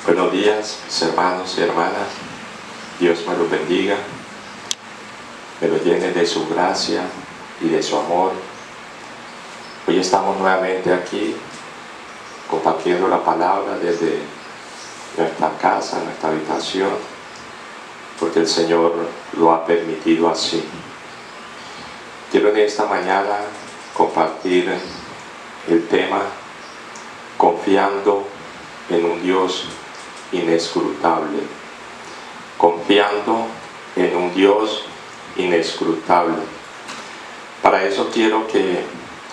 Buenos días, mis hermanos y hermanas. Dios me los bendiga, me los llene de su gracia y de su amor. Hoy estamos nuevamente aquí compartiendo la palabra desde nuestra casa, nuestra habitación, porque el Señor lo ha permitido así. Quiero en esta mañana compartir el tema confiando en un Dios inescrutable. Confiando en un Dios inescrutable. Para eso quiero que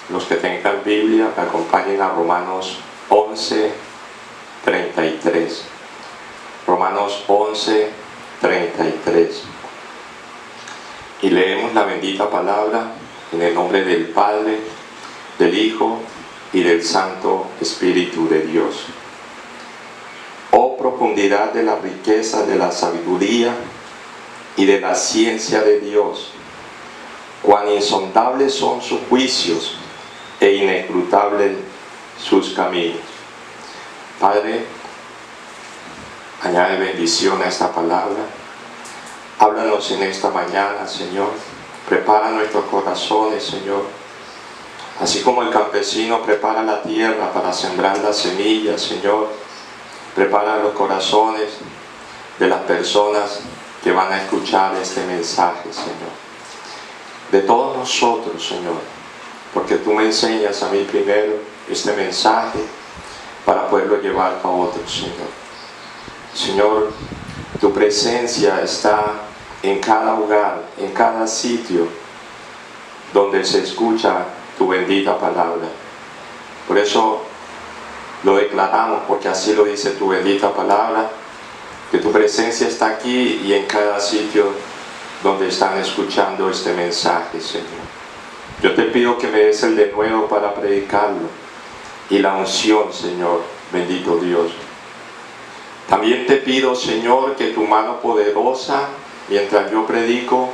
los que tengan Biblia me acompañen a Romanos 11:33. Romanos 11:33. Y leemos la bendita palabra en el nombre del Padre, del Hijo y del Santo Espíritu de Dios. Oh profundidad de la riqueza de la sabiduría y de la ciencia de Dios, cuán insondables son sus juicios e inescrutables sus caminos. Padre, añade bendición a esta palabra. Háblanos en esta mañana, Señor. Prepara nuestros corazones, Señor. Así como el campesino prepara la tierra para sembrar las semillas, Señor, prepara los corazones de las personas que van a escuchar este mensaje, Señor. De todos nosotros, Señor, porque tú me enseñas a mí primero este mensaje para poderlo llevar a otros, Señor. Señor, tu presencia está en cada hogar, en cada sitio donde se escucha tu bendita palabra. Por eso lo declaramos, porque así lo dice tu bendita palabra, que tu presencia está aquí y en cada sitio donde están escuchando este mensaje, Señor. Yo te pido que me des el denuedo para predicarlo y la unción, Señor, bendito Dios. También te pido, Señor, que tu mano poderosa, mientras yo predico,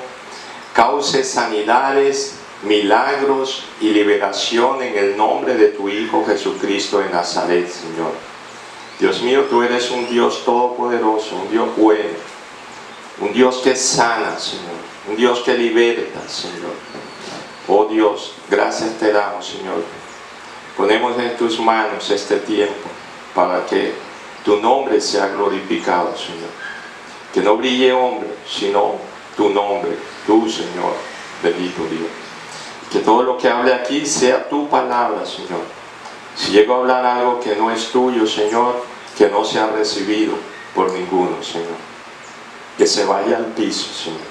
cause sanidades, milagros y liberación en el nombre de tu Hijo Jesucristo de Nazaret, Señor. Dios mío, tú eres un Dios todopoderoso, un Dios bueno, un Dios que sana, Señor, un Dios que liberta, Señor. Oh Dios, gracias te damos, Señor. Ponemos en tus manos este tiempo para que tu nombre sea glorificado, Señor. Que no brille hombre, sino tu nombre, tú, Señor, bendito Dios. Que todo lo que hable aquí sea tu palabra, Señor. Si llego a hablar algo que no es tuyo, Señor, que no sea recibido por ninguno, Señor. Que se vaya al piso, Señor.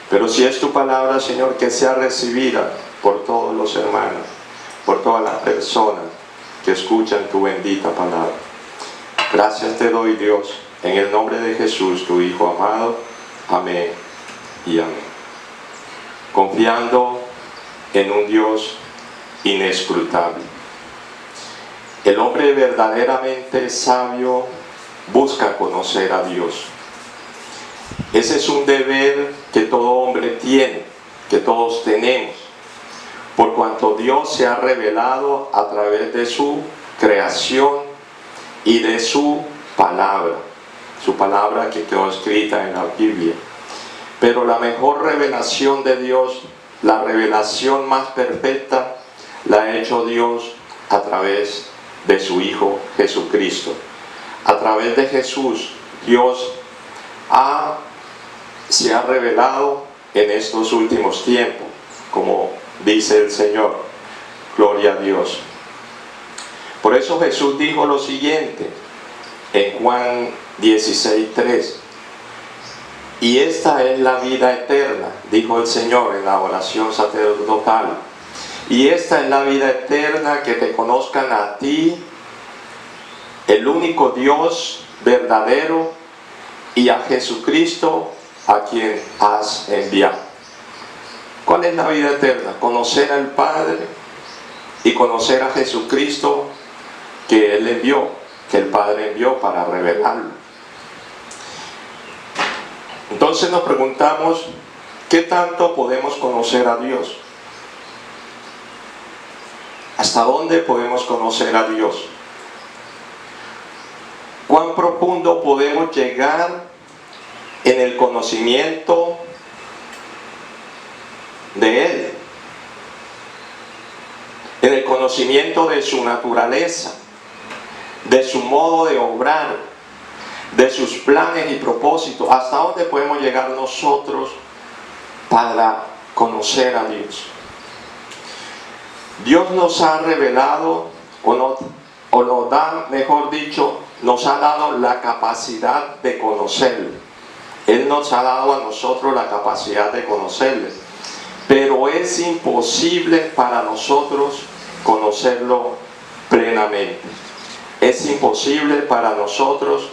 Pero si es tu palabra, Señor, que sea recibida por todos los hermanos, por todas las personas que escuchan tu bendita palabra. Gracias te doy, Dios, en el nombre de Jesús, tu Hijo amado. Amén y amén. Confiando en un Dios inescrutable. El hombre verdaderamente sabio busca conocer a Dios. Ese es un deber que todo hombre tiene, que todos tenemos, por cuanto Dios se ha revelado a través de su creación y de su palabra que quedó escrita en la Biblia. Pero la mejor revelación de Dios, la revelación más perfecta, la ha hecho Dios a través de su Hijo Jesucristo. A través de Jesús, Dios se ha revelado en estos últimos tiempos, como dice el Señor. Gloria a Dios. Por eso Jesús dijo lo siguiente en Juan 16:3. Y esta es la vida eterna, dijo el Señor en la oración sacerdotal. Y esta es la vida eterna, que te conozcan a ti, el único Dios verdadero, y a Jesucristo, a quien has enviado. ¿Cuál es la vida eterna? Conocer al Padre y conocer a Jesucristo, que Él envió, que el Padre envió para revelarlo. Entonces nos preguntamos, ¿qué tanto podemos conocer a Dios? ¿Hasta dónde podemos conocer a Dios? cuán profundo podemos llegar en el conocimiento de Él, en el conocimiento de su naturaleza, de su modo de obrar, de sus planes y propósitos. ¿Hasta dónde podemos llegar nosotros para conocer a Dios? Dios nos ha revelado, o nos da, mejor dicho, nos ha dado la capacidad de conocerle. Él nos ha dado a nosotros la capacidad de conocerle, pero es imposible para nosotros conocerlo plenamente. Es imposible para nosotros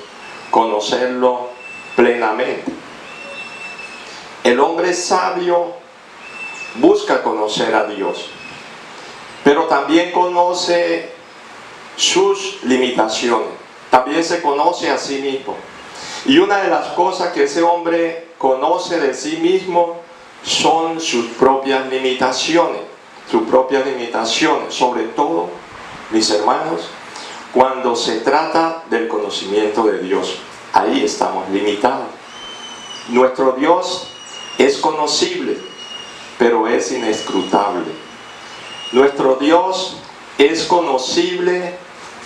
conocerlo plenamente. El hombre sabio busca conocer a Dios, pero también conoce sus limitaciones, también se conoce a sí mismo. Y una de las cosas que ese hombre conoce de sí mismo son sus propias limitaciones, sobre todo, mis hermanos, cuando se trata del conocimiento de Dios. Ahí estamos limitados. Nuestro Dios es conocible, pero es inescrutable. Nuestro Dios es conocible,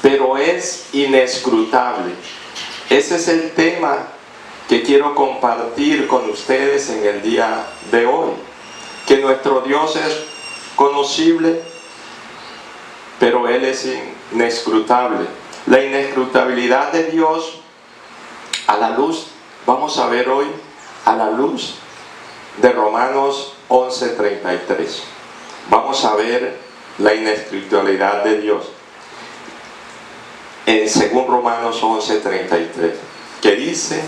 pero es inescrutable. Ese es el tema que quiero compartir con ustedes en el día de hoy. Que nuestro Dios es conocible, pero Él es inescrutable. La inescrutabilidad de Dios, a la luz, vamos a ver hoy, a la luz de Romanos 11:33. Vamos a ver la inescrutabilidad de Dios según Romanos 11:33, que dice: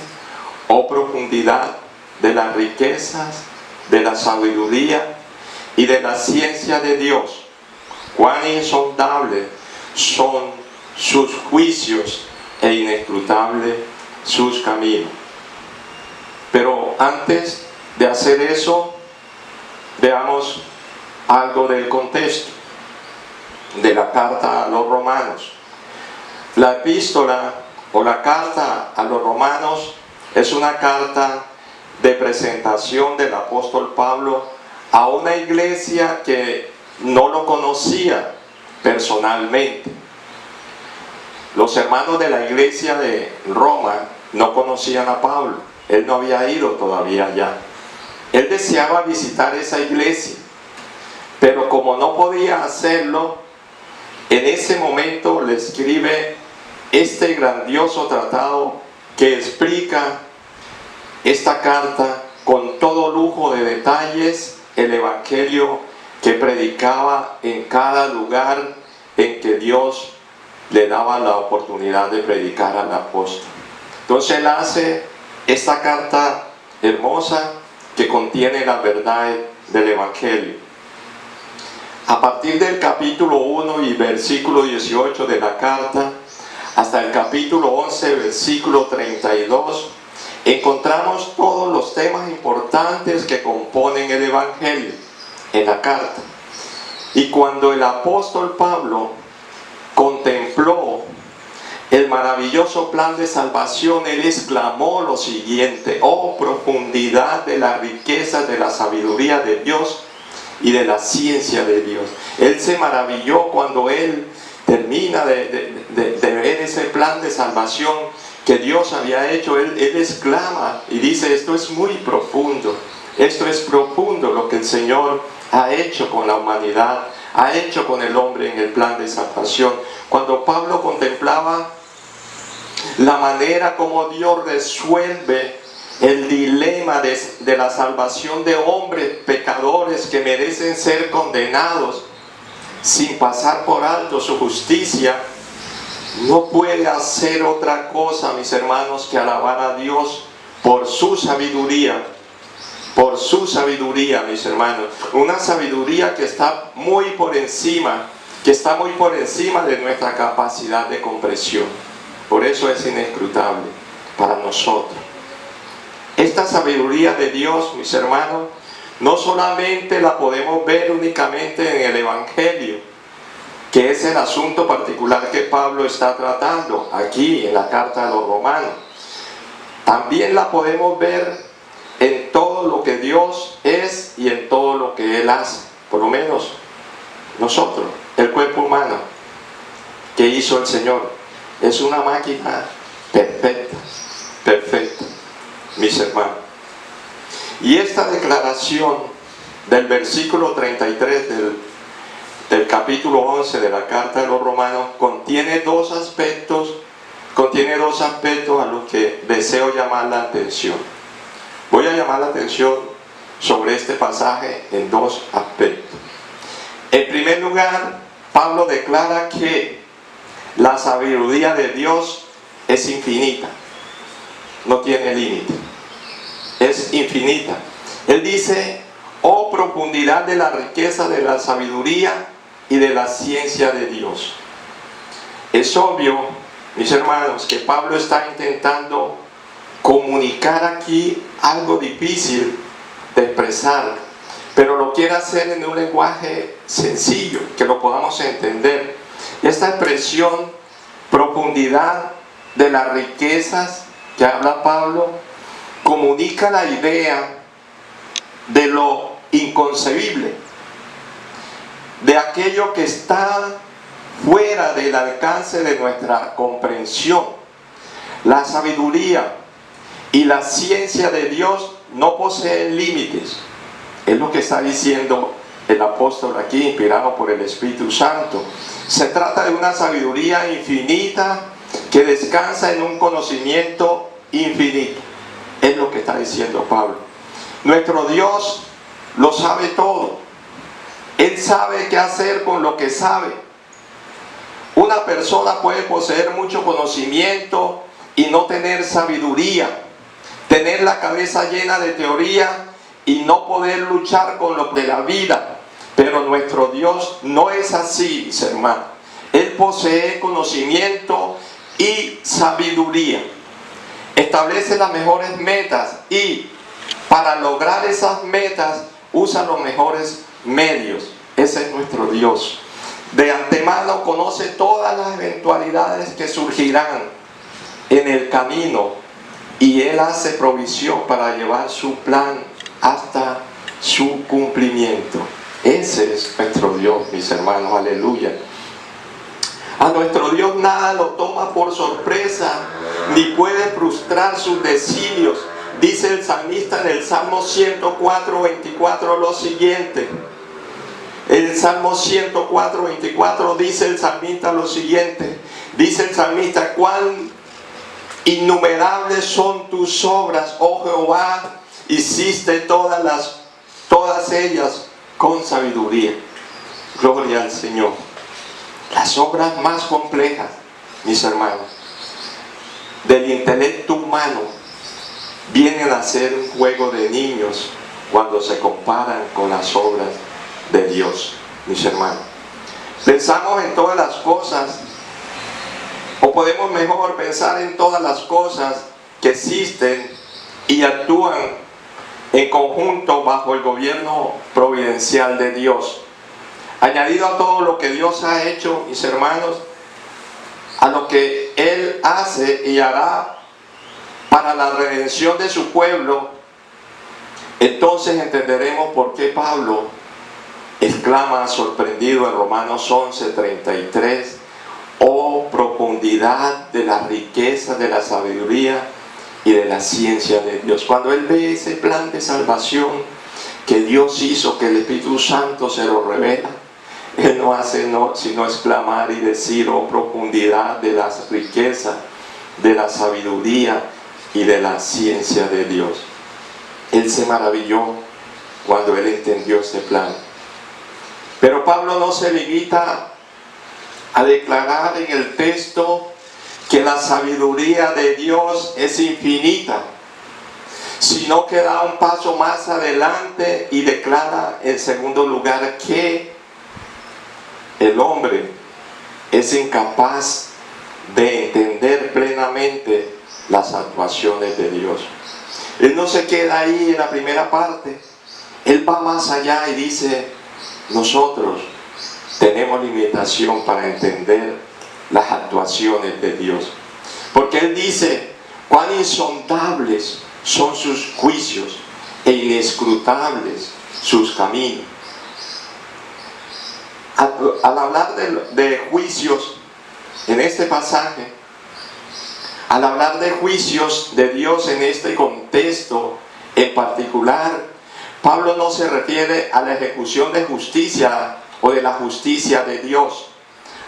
oh profundidad de las riquezas, de la sabiduría y de la ciencia de Dios, cuán insondables son sus juicios e inescrutables sus caminos. Pero antes de hacer eso, veamos algo del contexto de la carta a los romanos. La epístola o la carta a los romanos es una carta de presentación del apóstol Pablo a una iglesia que no lo conocía personalmente. Los hermanos de la iglesia de Roma no conocían a Pablo. Él no había ido todavía allá. Él deseaba visitar esa iglesia, pero como no podía hacerlo, en ese momento le escribe este grandioso tratado que explica esta carta con todo lujo de detalles, el evangelio que predicaba en cada lugar en que Dios le daba la oportunidad de predicar al apóstol. Entonces él hace esta carta hermosa que contiene la verdad del evangelio. A partir del capítulo 1 y versículo 18 de la carta hasta el capítulo 11, versículo 32, encontramos todos los temas importantes que componen el evangelio en la carta. Y cuando el apóstol Pablo contempló el maravilloso plan de salvación, él exclamó lo siguiente: oh profundidad de la riqueza de la sabiduría de Dios y de la ciencia de Dios. Él se maravilló cuando él termina de ver ese plan de salvación que Dios había hecho. Él exclama y dice: esto es muy profundo, esto es profundo lo que el Señor ha hecho con la humanidad, ha hecho con el hombre en el plan de salvación. Cuando Pablo contemplaba la manera como Dios resuelve el dilema de la salvación de hombres pecadores que merecen ser condenados sin pasar por alto su justicia, no puede hacer otra cosa, mis hermanos, que alabar a Dios por su sabiduría. Por su sabiduría, mis hermanos. Una sabiduría que está muy por encima, de nuestra capacidad de comprensión. Por eso es inescrutable para nosotros. Esta sabiduría de Dios, mis hermanos, no solamente la podemos ver únicamente en el evangelio, que es el asunto particular que Pablo está tratando aquí en la carta a los romanos. También la podemos ver en todo lo que Dios es y en todo lo que Él hace. Por lo menos nosotros, el cuerpo humano que hizo el Señor, es una máquina perfecta, perfecta, mis hermanos. Y esta declaración del versículo 33 del capítulo 11 de la carta de los romanos contiene dos aspectos a los que deseo llamar la atención. Voy a llamar la atención sobre este pasaje en dos aspectos. En primer lugar, Pablo declara que la sabiduría de Dios es infinita, no tiene límite, es infinita. Él dice: oh profundidad de la riqueza de la sabiduría y de la ciencia de Dios. Es obvio, mis hermanos, que Pablo está intentando comunicar aquí algo difícil de expresar, pero lo quiere hacer en un lenguaje sencillo, que lo podamos entender. Esta expresión, profundidad de las riquezas, que habla Pablo, comunica la idea de lo inconcebible, de aquello que está fuera del alcance de nuestra comprensión. La sabiduría y la ciencia de Dios no poseen límites. Es lo que está diciendo el apóstol aquí, inspirado por el Espíritu Santo. Se trata de una sabiduría infinita que descansa en un conocimiento infinito. Es lo que está diciendo Pablo. Nuestro Dios lo sabe todo. Él sabe qué hacer con lo que sabe. Una persona puede poseer mucho conocimiento y no tener sabiduría, tener la cabeza llena de teoría y no poder luchar con lo de la vida. Pero nuestro Dios no es así, mis hermanos. Él posee conocimiento y sabiduría. Establece las mejores metas y para lograr esas metas usa los mejores medios. Ese es nuestro Dios. De antemano conoce todas las eventualidades que surgirán en el camino y Él hace provisión para llevar su plan hasta su cumplimiento. Ese es nuestro Dios, mis hermanos, aleluya. A nuestro Dios nada lo toma por sorpresa, ni puede frustrar sus designios. Dice el salmista en el Salmo 104, 24 lo siguiente. El Salmo 104, 24 dice el salmista lo siguiente. Dice el salmista: cuán innumerables son tus obras, oh Jehová, hiciste todas ellas con sabiduría. Gloria al Señor. Las obras más complejas, mis hermanos, del intelecto humano vienen a ser un juego de niños cuando se comparan con las obras de Dios, mis hermanos. Pensamos en todas las cosas, o podemos mejor pensar en todas las cosas que existen y actúan en conjunto bajo el gobierno providencial de Dios. Añadido a todo lo que Dios ha hecho, mis hermanos, a lo que Él hace y hará para la redención de su pueblo, entonces entenderemos por qué Pablo exclama sorprendido en Romanos 11, 33, oh profundidad de la riqueza, de la sabiduría y de la ciencia de Dios. Cuando él ve ese plan de salvación que Dios hizo, que el Espíritu Santo se lo revela, él no hace sino exclamar y decir: oh profundidad de la riqueza, de la sabiduría y de la ciencia de Dios. Él se maravilló cuando él entendió este plan. Pero Pablo no se limita a declarar en el texto que la sabiduría de Dios es infinita, sino que da un paso más adelante y declara en segundo lugar que el hombre es incapaz de entender plenamente las actuaciones de Dios. Él no se queda ahí en la primera parte, él va más allá y dice: nosotros tenemos limitación para entender las actuaciones de Dios. Porque Él dice, cuán insondables son sus juicios e inescrutables sus caminos. Al hablar de juicios en este pasaje, al hablar de juicios de Dios en este contexto en particular, Pablo no se refiere a la ejecución de justicia o de la justicia de Dios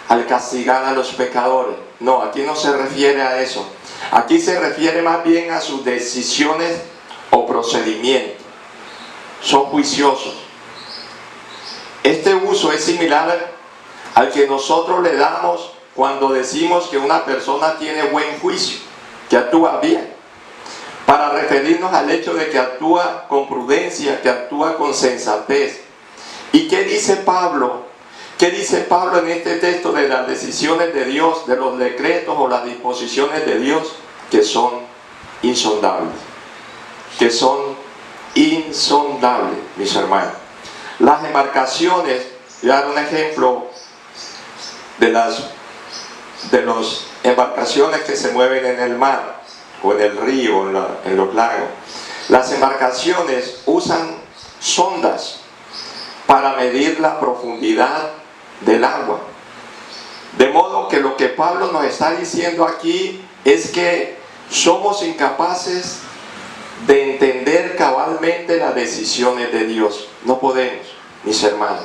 al castigar a los pecadores. No, aquí no se refiere a eso. Aquí se refiere más bien a sus decisiones o procedimientos. Son juiciosos. Este uso es similar al que nosotros le damos cuando decimos que una persona tiene buen juicio, que actúa bien, para referirnos al hecho de que actúa con prudencia, que actúa con sensatez. ¿Y qué dice Pablo? ¿Qué dice Pablo en este texto de las decisiones de Dios, de los decretos o las disposiciones de Dios? Que son insondables. Que son insondables, mis hermanos. Las embarcaciones, voy a dar un ejemplo de las embarcaciones que se mueven en el mar, o en el río, en los lagos. Las embarcaciones usan sondas para medir la profundidad del agua. De modo que lo que Pablo nos está diciendo aquí es que somos incapaces de entender cabalmente las decisiones de Dios. No podemos, mis hermanos.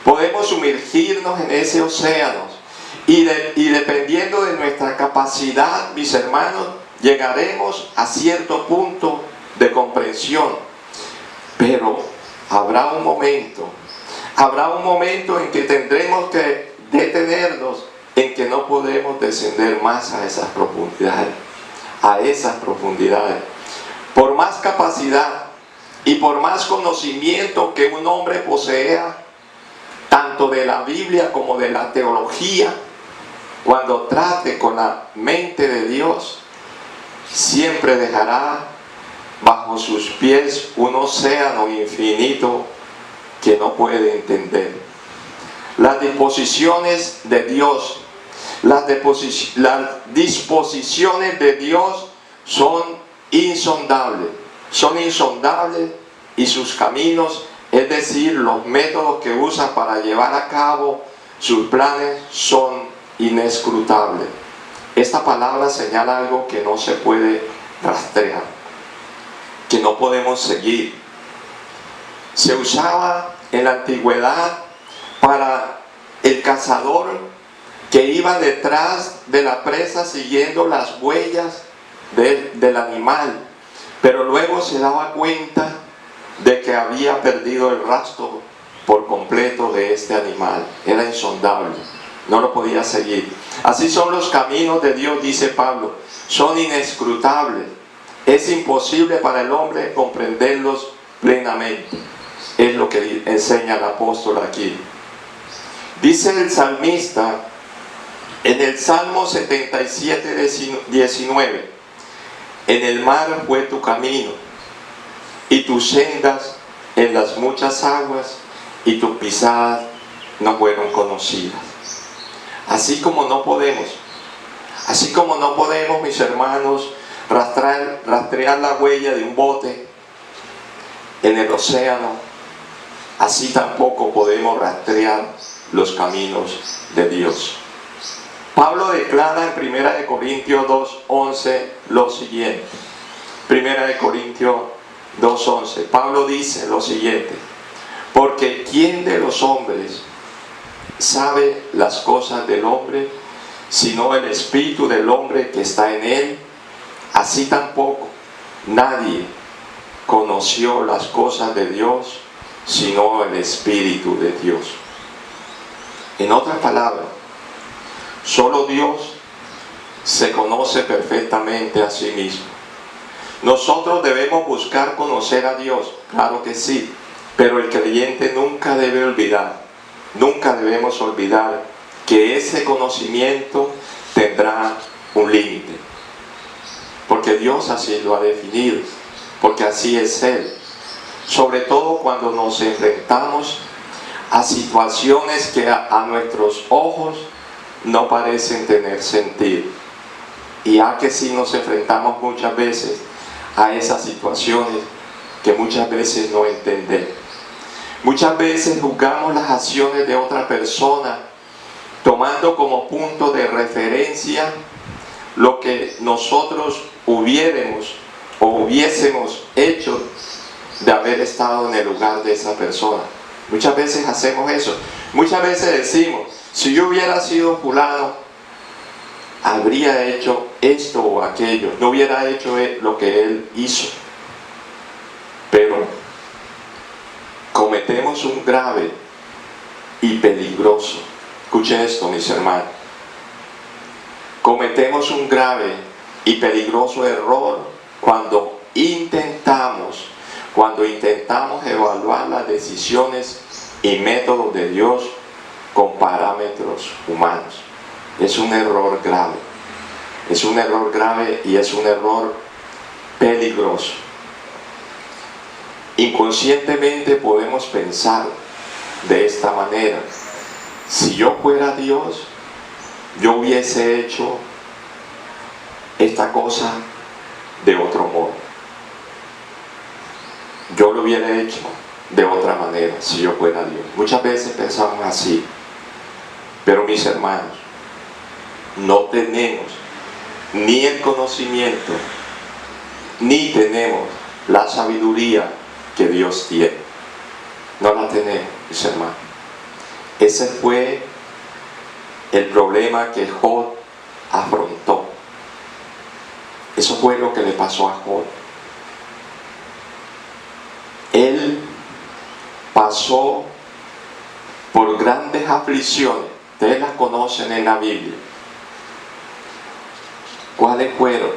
Podemos sumergirnos en ese océano y dependiendo de nuestra capacidad, mis hermanos, llegaremos a cierto punto de comprensión. Pero habrá un momento en que tendremos que detenernos, en que no podemos descender más a esas profundidades. Por más capacidad y por más conocimiento que un hombre posea, tanto de la Biblia como de la teología, cuando trate con la mente de Dios, siempre dejará bajo sus pies un océano infinito que no puede entender. Las disposiciones de Dios, las disposiciones de Dios son insondables y sus caminos, es decir, los métodos que usa para llevar a cabo sus planes, son inescrutables. Esta palabra señala algo que no se puede rastrear, que no podemos seguir. Se usaba en la antigüedad para el cazador que iba detrás de la presa siguiendo las huellas del animal, pero luego se daba cuenta de que había perdido el rastro por completo de este animal. Era insondable, no lo podía seguir. Así son los caminos de Dios, dice Pablo, son inescrutables. Es imposible para el hombre comprenderlos plenamente. Es lo que enseña el apóstol aquí. Dice el salmista en el Salmo 77:19: en el mar fue tu camino, y tus sendas en las muchas aguas, y tus pisadas no fueron conocidas. Así como no podemos, mis hermanos, rastrear la huella de un bote en el océano, así tampoco podemos rastrear los caminos de Dios. Pablo declara en 1 Corintios 2:11 lo siguiente. 1 Corintios 2:11. Pablo dice lo siguiente: porque ¿quién de los hombres sabe las cosas del hombre, sino el espíritu del hombre que está en él? Así tampoco nadie conoció las cosas de Dios, sino el espíritu de Dios. En otras palabras, solo Dios se conoce perfectamente a sí mismo. Nosotros debemos buscar conocer a Dios, claro que sí, pero el creyente nunca debemos olvidar que ese conocimiento tendrá un límite, porque Dios así lo ha definido, porque así es Él. Sobre todo cuando nos enfrentamos a situaciones que a nuestros ojos no parecen tener sentido. Y a que sí nos enfrentamos muchas veces a esas situaciones que muchas veces no entendemos. Muchas veces juzgamos las acciones de otra persona tomando como punto de referencia lo que nosotros hubiésemos hecho de haber estado en el lugar de esa persona. Muchas veces hacemos eso. Muchas veces decimos, si yo hubiera sido fulano, habría hecho esto o aquello, no hubiera hecho lo que él hizo. Pero cometemos un grave y peligroso, escuchen esto, mis hermanos, cometemos un grave y peligroso error cuando intentamos evaluar las decisiones y métodos de Dios con parámetros humanos. Es un error grave. Es un error grave y es un error peligroso. Inconscientemente podemos pensar de esta manera: si yo fuera Dios, yo hubiese hecho esta cosa de otro modo. Yo lo hubiera hecho de otra manera si yo fuera Dios. Muchas veces pensamos así. Pero mis hermanos, no tenemos ni el conocimiento, ni tenemos la sabiduría que Dios tiene. No la tenemos, mis hermanos. Ese fue el problema que Job afrontó. Eso fue lo que le pasó a Job. Él pasó por grandes aflicciones. Ustedes las conocen en la Biblia. ¿Cuáles fueron?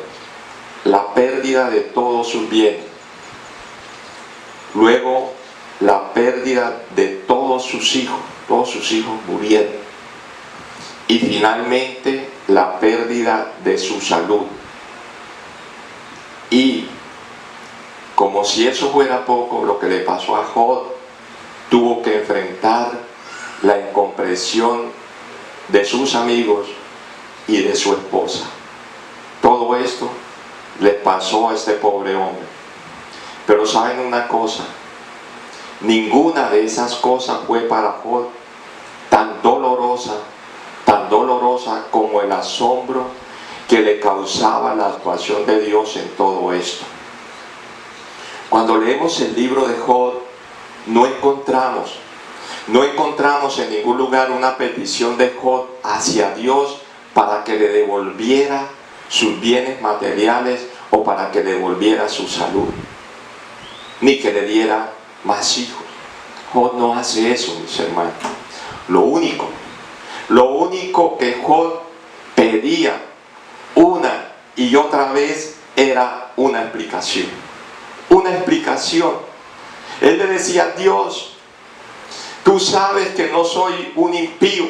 La pérdida de todos sus bienes. Luego, la pérdida de todos sus hijos. Todos sus hijos murieron. Y finalmente, la pérdida de su salud. Y, como si eso fuera poco, lo que le pasó a Job, tuvo que enfrentar la incomprensión de sus amigos y de su esposa. Todo esto le pasó a este pobre hombre. Pero ¿saben una cosa? Ninguna de esas cosas fue para Job tan dolorosa como el asombro que le causaba la actuación de Dios en todo esto. Cuando leemos el libro de Job, no encontramos en ningún lugar una petición de Job hacia Dios para que le devolviera sus bienes materiales o para que le devolviera su salud, ni que le diera más hijos. Job no hace eso, mis hermanos. Lo único que Job pedía una y otra vez era una explicación. Una explicación. Él le decía a Dios: tú sabes que no soy un impío.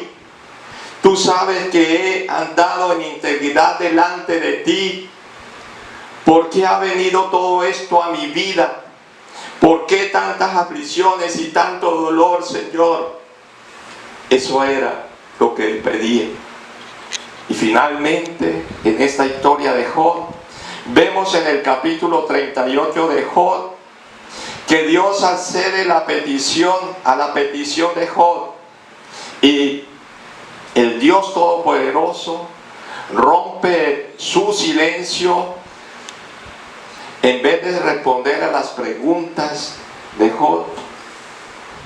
Tú sabes que he andado en integridad delante de ti. ¿Por qué ha venido todo esto a mi vida? ¿Por qué tantas aflicciones y tanto dolor, Señor? Eso era lo que él pedía. Y finalmente, en esta historia de Job, vemos en el capítulo 38 de Job que Dios accede a la petición de Job, y el Dios Todopoderoso rompe su silencio. En vez de responder a las preguntas de Job,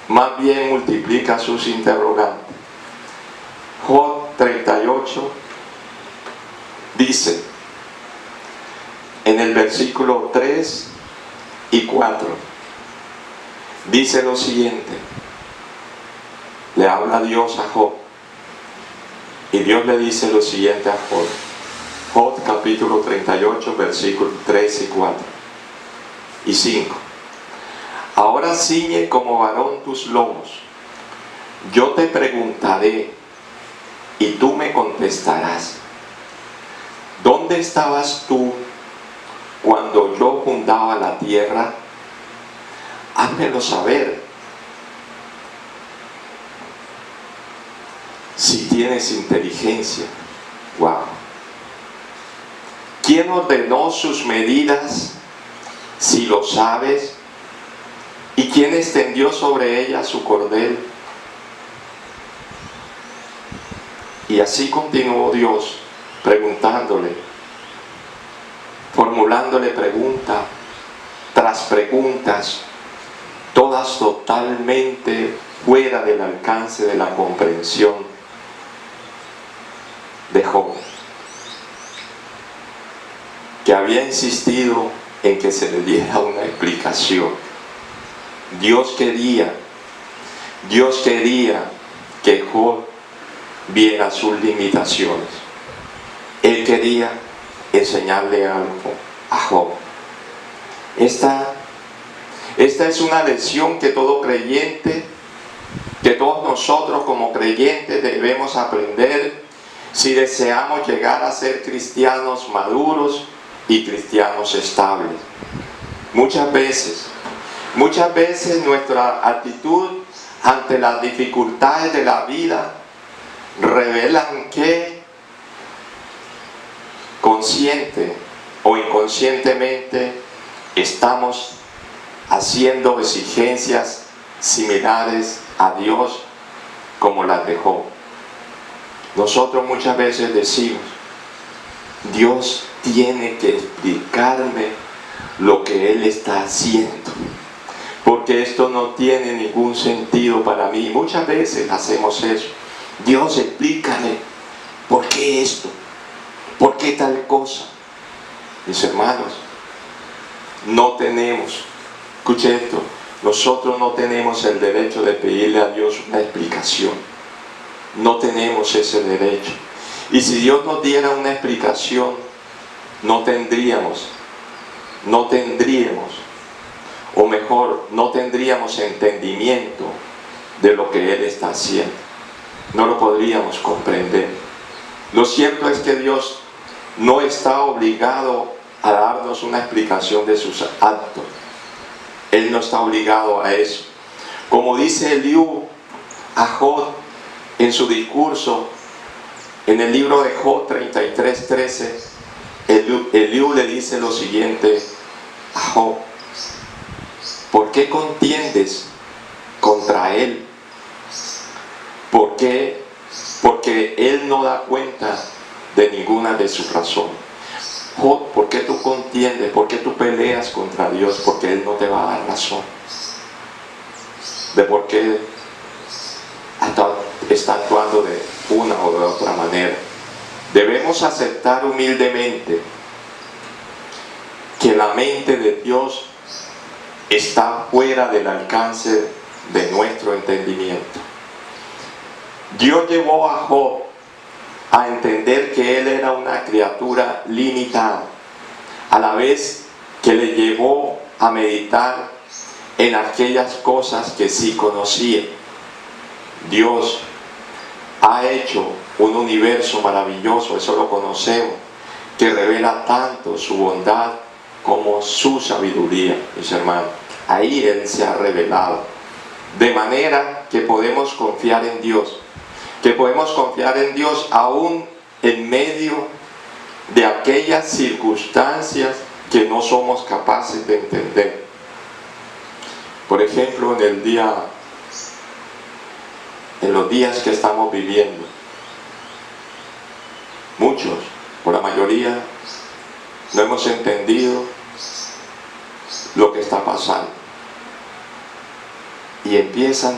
más bien multiplica sus interrogantes. Job 38 dice, en el versículo 3 y 4, dice lo siguiente. Le habla Dios a Job, y Dios le dice lo siguiente a Job. Job capítulo 38, versículos 3 y 4 y 5. Ahora ciñe como varón tus lomos. Yo te preguntaré y tú me contestarás. ¿Dónde estabas tú cuando yo fundaba la tierra? Házmelo saber. tienes inteligencia. Wow. ¿Quién ordenó sus medidas, si lo sabes? ¿Y quién extendió sobre ella su cordel? Y así continuó Dios preguntándole, formulándole pregunta tras preguntas, todas totalmente fuera del alcance de la comprensión de Job, que había insistido en que se le diera una explicación. Dios quería que Job viera sus limitaciones. Él quería enseñarle algo a Job. Esta es una lección que todo creyente, que todos nosotros como creyentes debemos aprender si deseamos llegar a ser cristianos maduros y cristianos estables. Muchas veces nuestra actitud ante las dificultades de la vida revelan que consciente o inconscientemente estamos haciendo exigencias similares a Dios como las de Job. Nosotros muchas veces decimos, Dios tiene que explicarme lo que Él está haciendo, porque esto no tiene ningún sentido para mí. Muchas veces hacemos eso. Dios, explícame, ¿por qué esto? ¿Por qué tal cosa? Mis hermanos, no tenemos, escuche esto, nosotros no tenemos el derecho de pedirle a Dios una explicación. No tenemos ese derecho. Y si Dios nos diera una explicación, no tendríamos, o mejor, no tendríamos entendimiento de lo que Él está haciendo. No lo podríamos comprender. Lo cierto es que Dios no está obligado a darnos una explicación de sus actos. Él no está obligado a eso. Como dice Eliú a Job en su discurso, en el libro de Job 33:13, Eliú le dice lo siguiente a Job: ¿por qué contiendes contra él? ¿Por qué? Porque él no da cuenta de ninguna de sus razones. Job, ¿por qué tú contiendes? ¿Por qué tú peleas contra Dios? Porque Él no te va a dar razón de por qué está actuando de una o de otra manera. Debemos aceptar humildemente que la mente de Dios está fuera del alcance de nuestro entendimiento. Dios llevó a Job a entender que él era una criatura limitada, a la vez que le llevó a meditar en aquellas cosas que sí conocía. Dios ha hecho un universo maravilloso, eso lo conocemos, que revela tanto su bondad como su sabiduría, mis hermanos. Ahí Él se ha revelado, de manera que podemos confiar en Dios, aún en medio de aquellas circunstancias que no somos capaces de entender. Por ejemplo, en los días que estamos viviendo, muchos, o la mayoría, no hemos entendido lo que está pasando. Y empiezan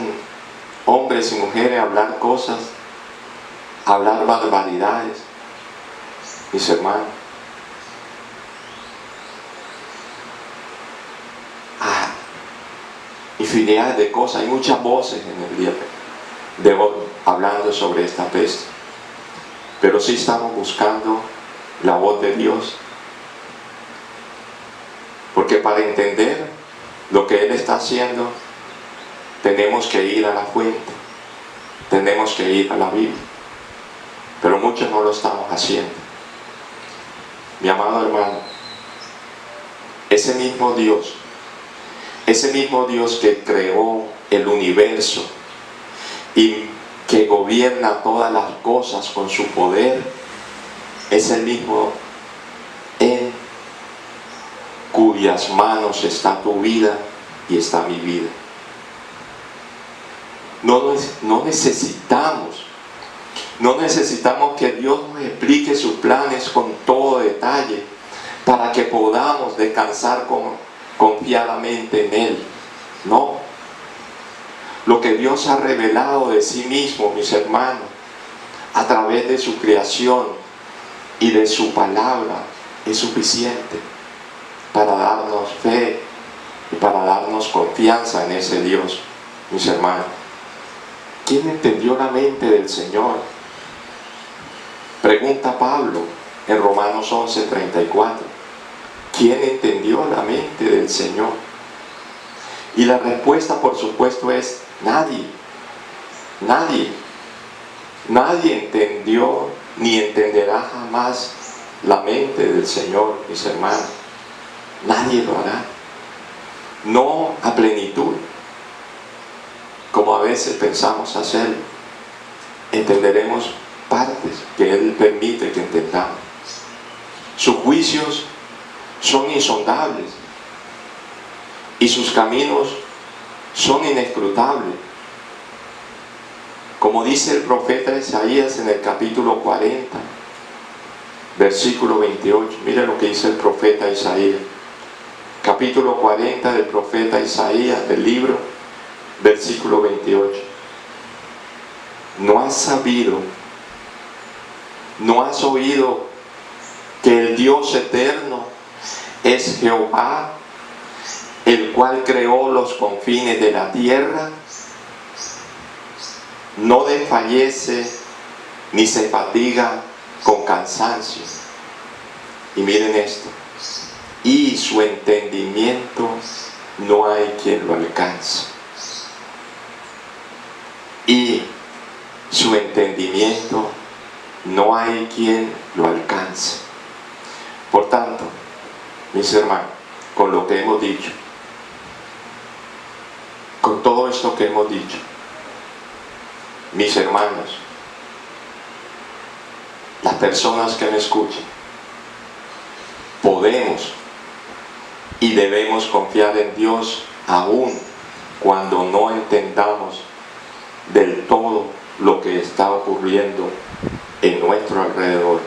hombres y mujeres a hablar cosas, a hablar barbaridades, mis hermanos. Infinidad de cosas, hay muchas voces en el día de hoy hablando sobre esta peste, pero sí estamos buscando la voz de Dios, porque para entender lo que Él está haciendo tenemos que ir a la fuente, tenemos que ir a la Biblia, pero muchos no lo estamos haciendo. Mi amado hermano, ese mismo Dios que creó el universo y que gobierna todas las cosas con su poder, es el mismo en cuyas manos está tu vida y está mi vida. No necesitamos que Dios nos explique sus planes con todo detalle para que podamos descansar confiadamente en Él. No. Lo que Dios ha revelado de sí mismo, mis hermanos, a través de su creación y de su palabra, es suficiente para darnos fe y para darnos confianza en ese Dios, mis hermanos. ¿Quién entendió la mente del Señor? Pregunta Pablo en Romanos 11:34. ¿Quién entendió la mente del Señor? Y la respuesta, por supuesto, es nadie. Nadie. Nadie entendió ni entenderá jamás la mente del Señor, mis hermanos. Nadie lo hará. No a plenitud, como a veces pensamos hacerlo. Entenderemos partes que Él permite que entendamos. Sus juicios son insondables y sus caminos son inescrutables. Como dice el profeta Isaías en el capítulo 40, versículo 28. Mira lo que dice el profeta Isaías. Capítulo 40 del profeta Isaías, del libro, versículo 28. ¿No has sabido, no has oído que el Dios eterno es Jehová, el cual creó los confines de la tierra? No desfallece ni se fatiga con cansancio. Y miren esto. Y su entendimiento no hay quien lo alcance. Y su entendimiento no hay quien lo alcance. Por tanto, mis hermanos, con lo que hemos dicho, con todo esto que hemos dicho, mis hermanos, las personas que me escuchan, podemos y debemos confiar en Dios aún cuando no entendamos del todo lo que está ocurriendo en nuestro alrededor.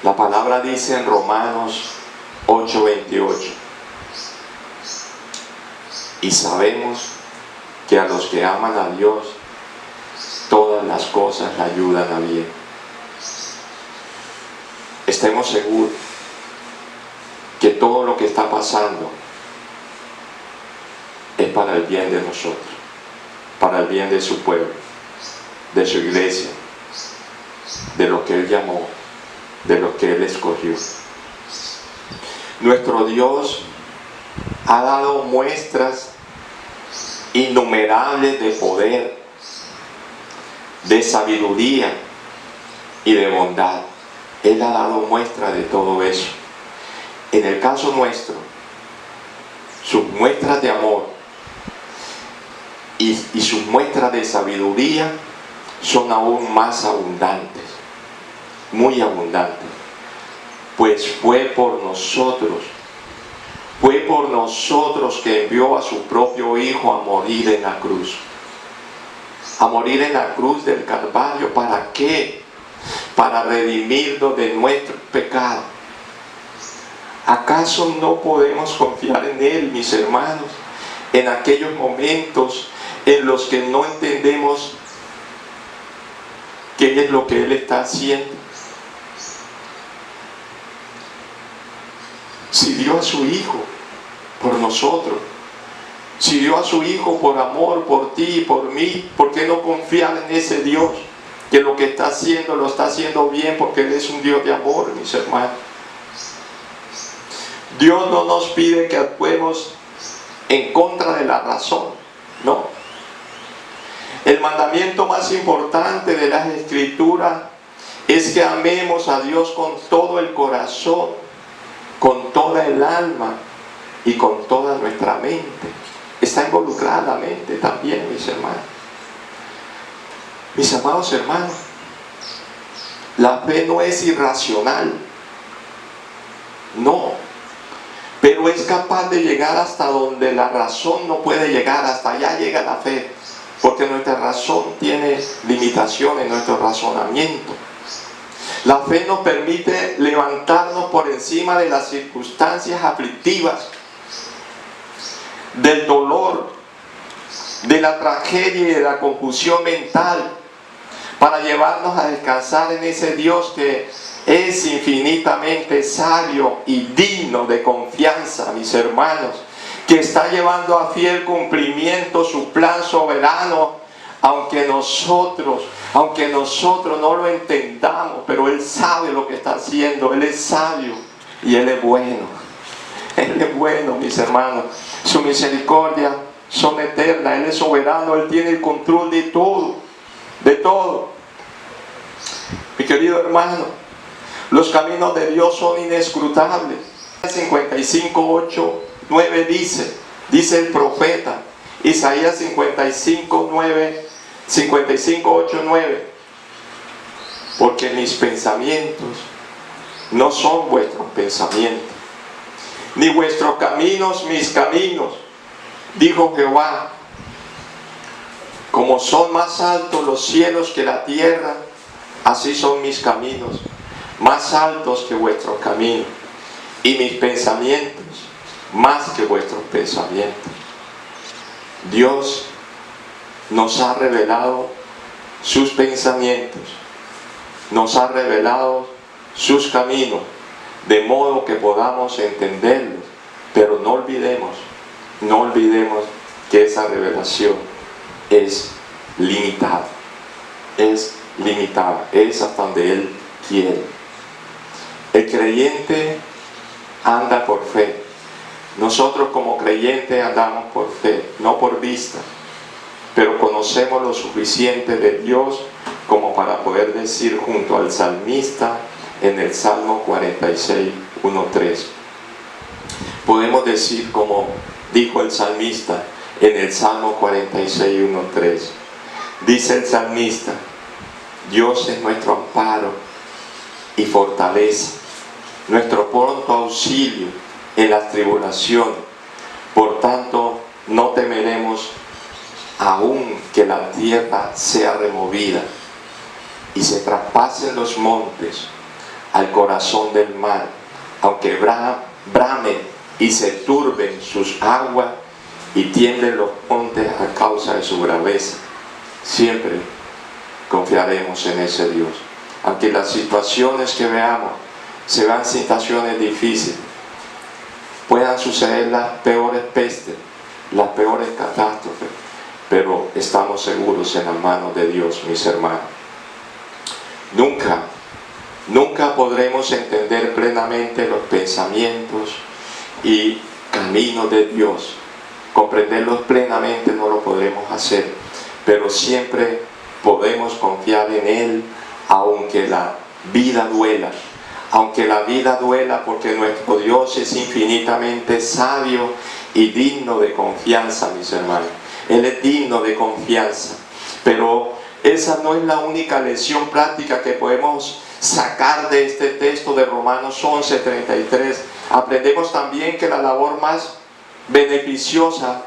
La palabra dice en Romanos 8:28: y sabemos que a los que aman a Dios, todas las cosas le ayudan a bien. Estemos seguros que todo lo que está pasando es para el bien de nosotros, para el bien de su pueblo, de su iglesia, de lo que Él llamó, de lo que Él escogió. Nuestro Dios ha dado muestras innumerables de poder, de sabiduría y de bondad. Él ha dado muestra de todo eso. En el caso nuestro, sus muestras de amor y sus muestras de sabiduría son aún más abundantes, muy abundantes, pues fue por nosotros que envió a su propio Hijo a morir en la cruz. A morir en la cruz del Calvario. ¿Para qué? Para redimirnos de nuestro pecado. ¿Acaso no podemos confiar en Él, mis hermanos, en aquellos momentos en los que no entendemos qué es lo que Él está haciendo? Si dio a su Hijo por nosotros, si dio a su Hijo por amor, por ti y por mí, ¿por qué no confiar en ese Dios que lo que está haciendo lo está haciendo bien, porque Él es un Dios de amor, mis hermanos? Dios no nos pide que actuemos en contra de la razón, no. El mandamiento más importante de las Escrituras es que amemos a Dios con todo el corazón, con toda el alma y con toda nuestra mente. Está involucrada la mente también, mis hermanos. Mis amados hermanos, la fe no es irracional, no, pero es capaz de llegar hasta donde la razón no puede llegar. Hasta allá llega la fe, porque nuestra razón tiene limitaciones, nuestro razonamiento. La fe nos permite levantarnos por encima de las circunstancias aflictivas, del dolor, de la tragedia y de la confusión mental, para llevarnos a descansar en ese Dios que es infinitamente sabio y digno de confianza, mis hermanos, que está llevando a fiel cumplimiento su plan soberano, aunque nosotros no lo entendamos, pero Él sabe lo que está haciendo. Él es sabio y Él es bueno. Él es bueno, mis hermanos. Su misericordia son eternas. Él es soberano. Él tiene el control de todo. De todo. Mi querido hermano, los caminos de Dios son inescrutables. 55:8, 9 dice el profeta. Isaías 55:8, 9. Porque mis pensamientos no son vuestros pensamientos, ni vuestros caminos mis caminos, dijo Jehová. Como son más altos los cielos que la tierra, así son mis caminos, más altos que vuestros caminos, y mis pensamientos más que vuestros pensamientos. Dios nos ha revelado sus pensamientos, nos ha revelado sus caminos, de modo que podamos entenderlos. Pero no olvidemos que esa revelación es limitada, es hasta donde Él quiere. El creyente anda por fe. Nosotros como creyentes andamos por fe, no por vista, pero conocemos lo suficiente de Dios como para poder decir junto al salmista en el Salmo 46:1-3. Podemos decir como dijo el salmista en el Salmo 46:1-3. Dice el salmista: Dios es nuestro amparo y fortaleza, nuestro pronto auxilio en las tribulaciones. Por tanto, no temeremos, aun que la tierra sea removida y se traspasen los montes al corazón del mar, aunque bramen y se turben sus aguas y tiemblen los montes a causa de su braveza. Siempre confiaremos en ese Dios. Aunque las situaciones que veamos se vean situaciones difíciles, puedan suceder las peores pestes, las peores catástrofes, pero estamos seguros en las manos de Dios, mis hermanos. Nunca podremos entender plenamente los pensamientos y caminos de Dios. Comprenderlos plenamente no lo podremos hacer, pero siempre podemos confiar en Él, aunque la vida duela. Aunque la vida duela, porque nuestro Dios es infinitamente sabio y digno de confianza, mis hermanos. Él es digno de confianza. Pero esa no es la única lección práctica que podemos sacar de este texto de Romanos 11:33. Aprendemos también que la labor más beneficiosa,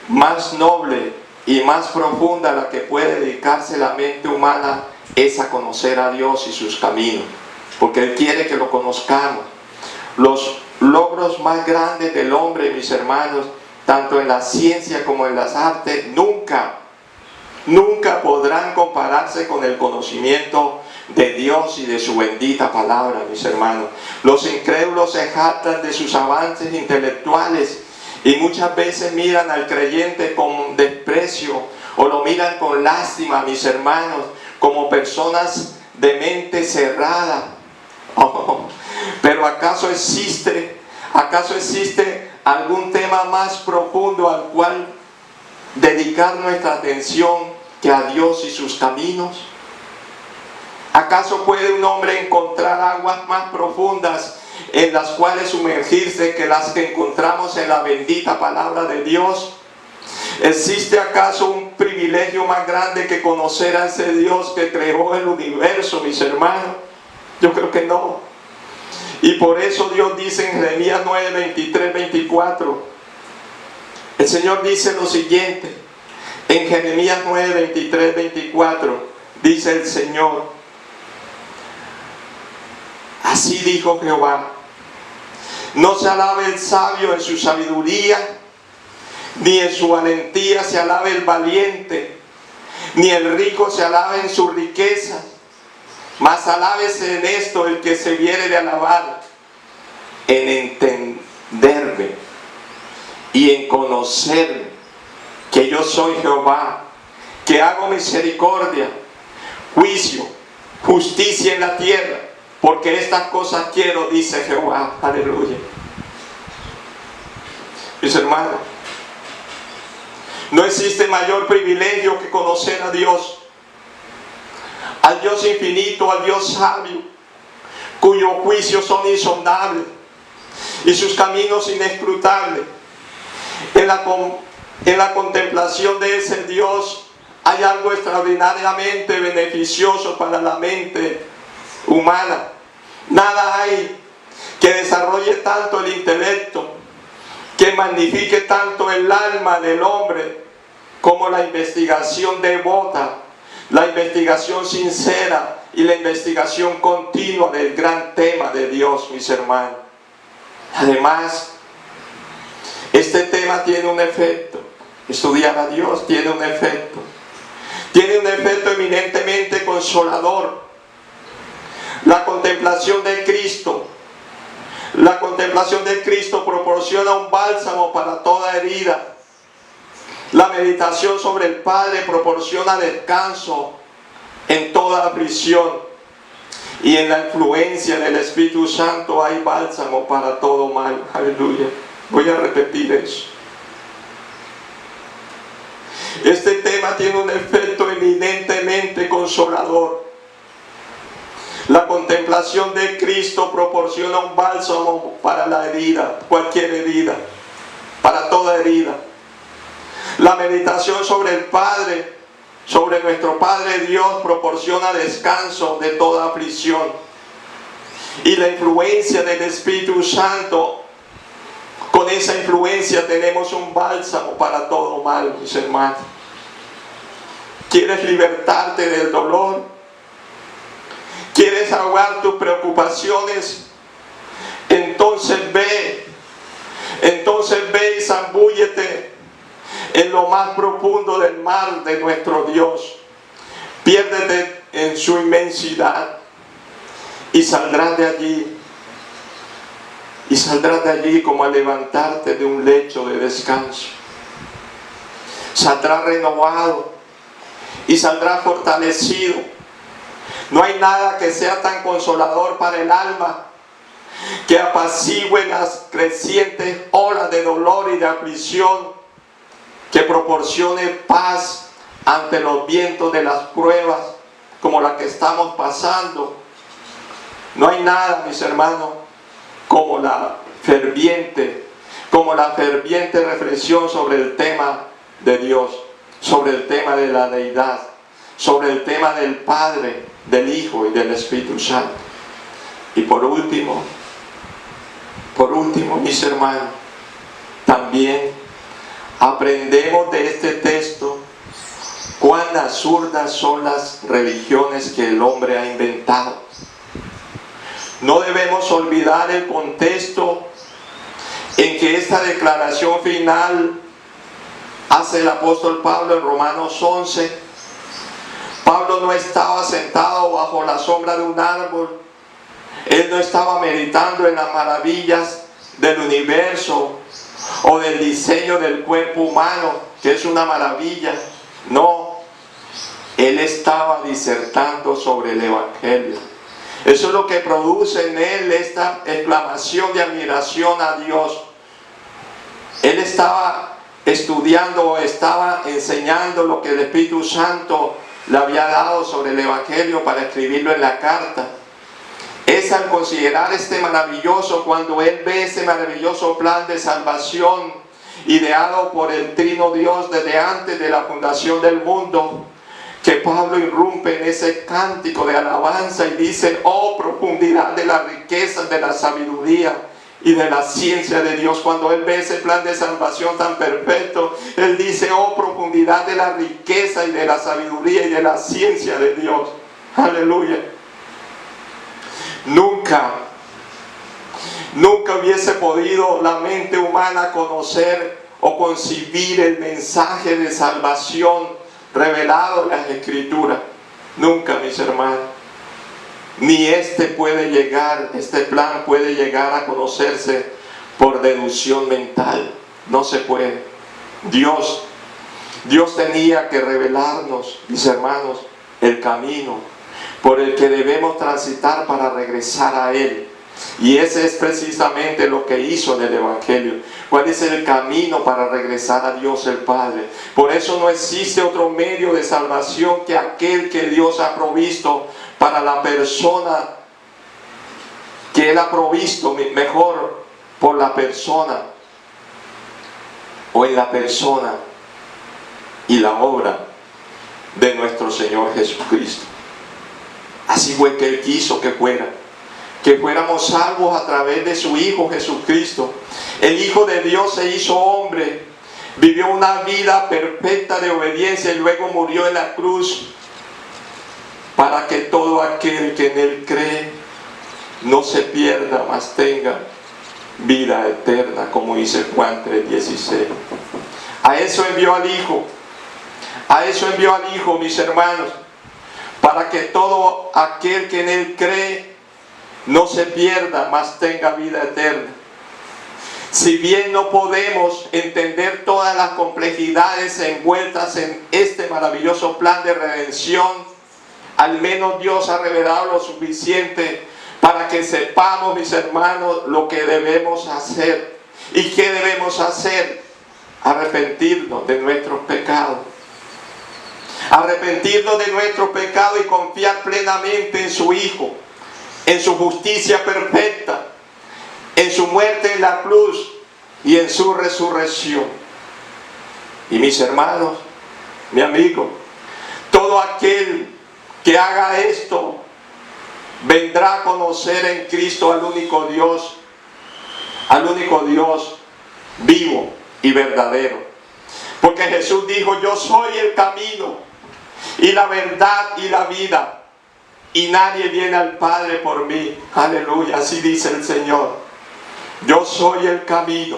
más noble y más profunda a la que puede dedicarse la mente humana es a conocer a Dios y sus caminos, porque Él quiere que lo conozcamos. Los logros más grandes del hombre, mis hermanos, tanto en la ciencia como en las artes, nunca podrán compararse con el conocimiento de Dios y de su bendita palabra, mis hermanos. Los incrédulos se jactan de sus avances intelectuales y muchas veces miran al creyente con desprecio o lo miran con lástima, mis hermanos, como personas de mente cerrada. Oh, pero ¿acaso existe algún tema más profundo al cual dedicar nuestra atención que a Dios y sus caminos? ¿Acaso puede un hombre encontrar aguas más profundas en las cuales sumergirse que las que encontramos en la bendita palabra de Dios? ¿Existe acaso un privilegio más grande que conocer a ese Dios que creó el universo, mis hermanos? Yo creo que no. Y por eso Dios dice en Jeremías 9, 23, 24. El Señor dice lo siguiente. En Jeremías 9, 23, 24. Dice el Señor. Así dijo Jehová. No se alabe el sabio en su sabiduría, ni en su valentía se alabe el valiente, ni el rico se alabe en su riqueza, mas alábese en esto el que se viere de alabar, en entenderme y en conocerme, que yo soy Jehová, que hago misericordia, juicio, justicia en la tierra, porque estas cosas quiero, dice Jehová. Aleluya. Mis hermanos, no existe mayor privilegio que conocer a Dios, al Dios infinito, al Dios sabio, cuyos juicios son insondables y sus caminos inescrutables. En la contemplación de ese Dios hay algo extraordinariamente beneficioso para la mente humana. Nada hay que desarrolle tanto el intelecto, que magnifique tanto el alma del hombre, como la investigación devota, la investigación sincera y la investigación continua del gran tema de Dios, mis hermanos. Además, este tema tiene un efecto. Estudiar a Dios tiene un efecto. Tiene un efecto eminentemente consolador. La contemplación de Cristo. La contemplación de Cristo proporciona un bálsamo para toda herida. La meditación sobre el Padre proporciona descanso en toda aflicción. Y en la influencia del Espíritu Santo hay bálsamo para todo mal. Aleluya. Voy a repetir eso. Este tema tiene un efecto eminentemente consolador. La contemplación de Cristo proporciona un bálsamo para la herida, cualquier herida, para toda herida. La meditación sobre el Padre, sobre nuestro Padre Dios, proporciona descanso de toda aflicción. Y la influencia del Espíritu Santo, con esa influencia tenemos un bálsamo para todo mal, mis hermanos. ¿Quieres libertarte del dolor? ¿Quieres ahogar tus preocupaciones? Entonces ve y zambúllete en lo más profundo del mar de nuestro Dios. Piérdete en su inmensidad y saldrás de allí. Y saldrás de allí como al levantarte de un lecho de descanso. Saldrás renovado y saldrás fortalecido. No hay nada que sea tan consolador para el alma, que apacigüe las crecientes olas de dolor y de aflicción, que proporcione paz ante los vientos de las pruebas como la que estamos pasando. No hay nada, mis hermanos, como la ferviente reflexión sobre el tema de Dios, sobre el tema de la deidad, sobre el tema del Padre, del Hijo y del Espíritu Santo. Y por último, mis hermanos, también aprendemos de este texto cuán absurdas son las religiones que el hombre ha inventado. No debemos olvidar el contexto en que esta declaración final hace el apóstol Pablo en Romanos 11. Pablo no estaba sentado bajo la sombra de un árbol. Él no estaba meditando en las maravillas del universo o del diseño del cuerpo humano, que es una maravilla. No, él estaba disertando sobre el Evangelio. Eso es lo que produce en él esta exclamación de admiración a Dios. Él estaba estudiando, estaba enseñando lo que el Espíritu Santo le había dado sobre el Evangelio para escribirlo en la carta. Es al considerar este maravilloso, cuando él ve ese maravilloso plan de salvación ideado por el Trino Dios desde antes de la fundación del mundo, que Pablo irrumpe en ese cántico de alabanza y dice: oh profundidad de la riqueza, de la sabiduría y de la ciencia de Dios. Cuando él ve ese plan de salvación tan perfecto, él dice: oh profundidad de la riqueza y de la sabiduría y de la ciencia de Dios. Aleluya. Nunca hubiese podido la mente humana conocer o concebir el mensaje de salvación revelado en las Escrituras. Nunca, mis hermanos. Ni este plan puede llegar a conocerse por deducción mental. No se puede. Dios tenía que revelarnos, mis hermanos, el camino por el que debemos transitar para regresar a Él. Y ese es precisamente lo que hizo en el Evangelio. ¿Cuál es el camino para regresar a Dios el Padre? Por eso no existe otro medio de salvación que aquel que Dios ha provisto para la persona que Él ha provisto, mejor por la persona o en la persona y la obra de nuestro Señor Jesucristo. Así fue que Él quiso que fuéramos salvos a través de su Hijo Jesucristo. El Hijo de Dios se hizo hombre, vivió una vida perfecta de obediencia y luego murió en la cruz para que todo aquel que en Él cree no se pierda, mas tenga vida eterna, como dice Juan 3:16. A eso envió al Hijo, mis hermanos, para que todo aquel que en Él cree no se pierda, mas tenga vida eterna. Si bien no podemos entender todas las complejidades envueltas en este maravilloso plan de redención, al menos Dios ha revelado lo suficiente para que sepamos, mis hermanos, lo que debemos hacer. ¿Y qué debemos hacer? Arrepentirnos de nuestros pecados. Arrepentirnos de nuestros pecados y confiar plenamente en su Hijo, en su justicia perfecta, en su muerte en la cruz y en su resurrección. Y mis hermanos, mi amigo, todo aquel que haga esto vendrá a conocer en Cristo al único Dios vivo y verdadero. Porque Jesús dijo: yo soy el camino y la verdad y la vida, y nadie viene al Padre por mí. Aleluya, así dice el Señor. Yo soy el camino.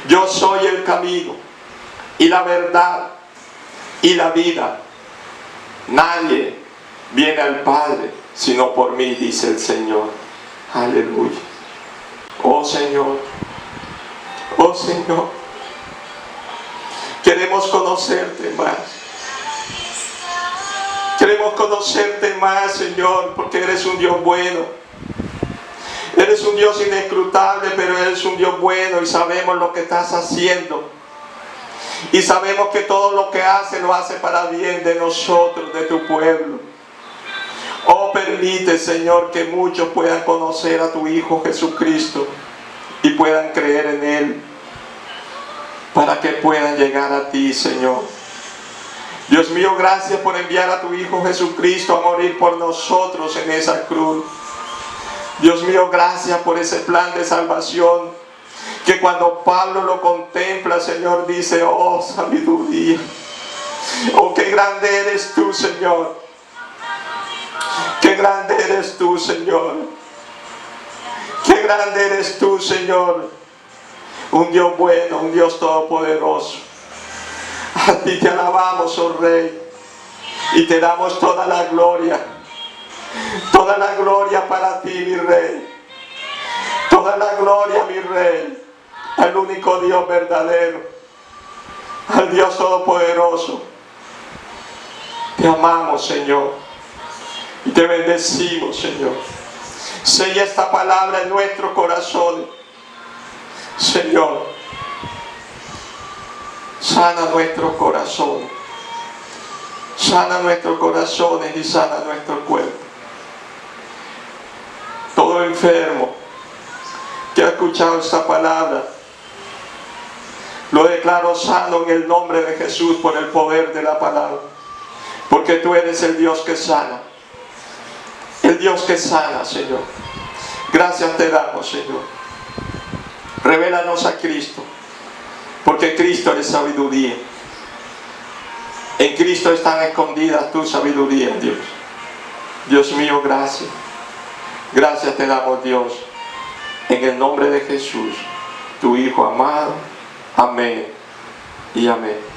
Yo soy el camino y la verdad y la vida. Nadie viene al Padre sino por mí, dice el Señor. Aleluya. Oh Señor, oh Señor, queremos conocerte más. Queremos conocerte más, Señor, porque eres un Dios bueno. Eres un Dios inescrutable, pero eres un Dios bueno y sabemos lo que estás haciendo. Y sabemos que todo lo que hace, lo hace para bien de nosotros, de tu pueblo. Oh, permite, Señor, que muchos puedan conocer a tu Hijo Jesucristo y puedan creer en Él, para que puedan llegar a ti, Señor. Dios mío, gracias por enviar a tu Hijo Jesucristo a morir por nosotros en esa cruz. Dios mío, gracias por ese plan de salvación, que cuando Pablo lo contempla, Señor, dice: oh, sabiduría. Oh, qué grande eres tú, Señor. Qué grande eres tú, Señor. Qué grande eres tú, Señor. Un Dios bueno, un Dios todopoderoso. A ti te alabamos, oh Rey, y te damos toda la gloria. Toda la gloria para ti, mi Rey. Toda la gloria, mi Rey, al único Dios verdadero, al Dios todopoderoso. Te amamos, Señor, y te bendecimos, Señor. Sella esta palabra en nuestros corazones, Señor. Sana nuestros corazones. Sana nuestros corazones y sana nuestro cuerpo. Todo enfermo que ha escuchado esta palabra, Lo declaro sano en el nombre de Jesús por el poder de la palabra. Porque tú eres el Dios que sana. El Dios que sana, Señor. Gracias te damos, Señor. Revélanos a Cristo. Porque Cristo es sabiduría. En Cristo están escondidas tu sabiduría, Dios. Dios mío, gracias. Gracias te damos, Dios. En el nombre de Jesús, tu Hijo amado. Amén y amén.